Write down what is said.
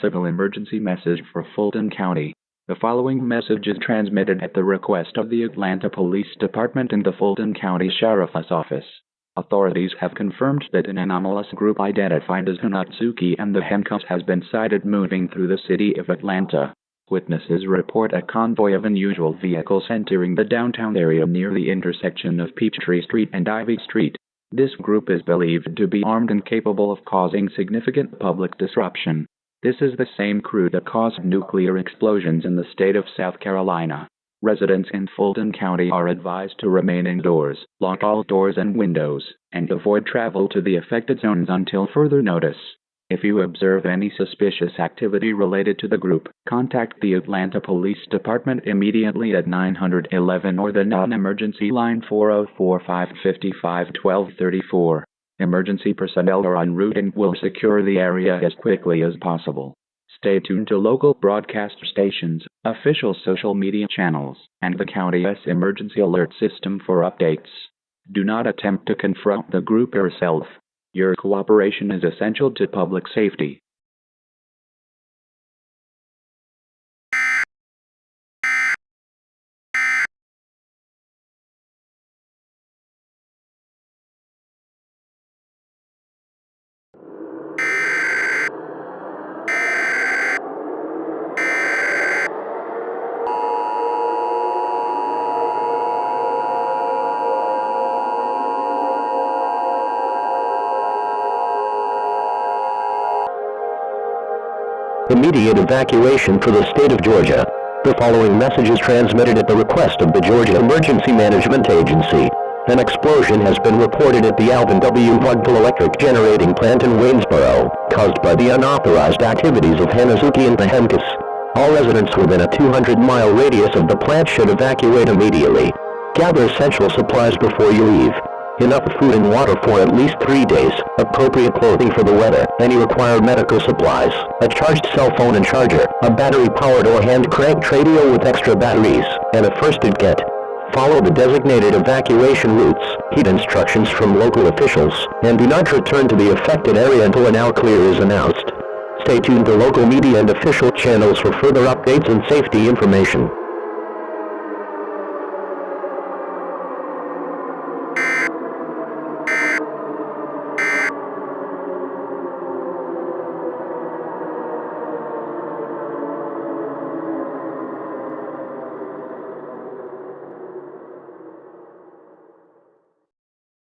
Civil emergency message for Fulton County. The following message is transmitted at the request of the Atlanta Police Department and the Fulton County Sheriff's Office. Authorities have confirmed that an anomalous group identified as Hanazuki and the handcuffs has been sighted moving through the city of Atlanta. Witnesses report a convoy of unusual vehicles entering the downtown area near the intersection of Peachtree Street and Ivy Street. This group is believed to be armed and capable of causing significant public disruption. This is the same crew that caused nuclear explosions in the state of South Carolina. Residents in Fulton County are advised to remain indoors, lock all doors and windows, and avoid travel to the affected zones until further notice. If you observe any suspicious activity related to the group, contact the Atlanta Police Department immediately at 911 or the non-emergency line 404-555-1234. Emergency personnel are en route and will secure the area as quickly as possible. Stay tuned to local broadcast stations, official social media channels, and the county's emergency alert system for updates. Do not attempt to confront the group yourself. Your cooperation is essential to public safety. Immediate evacuation for the state of Georgia. The following message is transmitted at the request of the Georgia Emergency Management Agency. An explosion has been reported at the Alvin W. Vogel Electric Generating Plant in Waynesboro, caused by the unauthorized activities of Hanazuki and the Hemkus. All residents within a 200-mile radius of the plant should evacuate immediately. Gather essential supplies before you leave. Enough food and water for at least 3 days, appropriate clothing for the weather, any required medical supplies, a charged cell phone and charger, a battery-powered or hand-cranked radio with extra batteries, and a first aid kit. Follow the designated evacuation routes, heed instructions from local officials, and do not return to the affected area until an all clear is announced. Stay tuned to local media and official channels for further updates and safety information.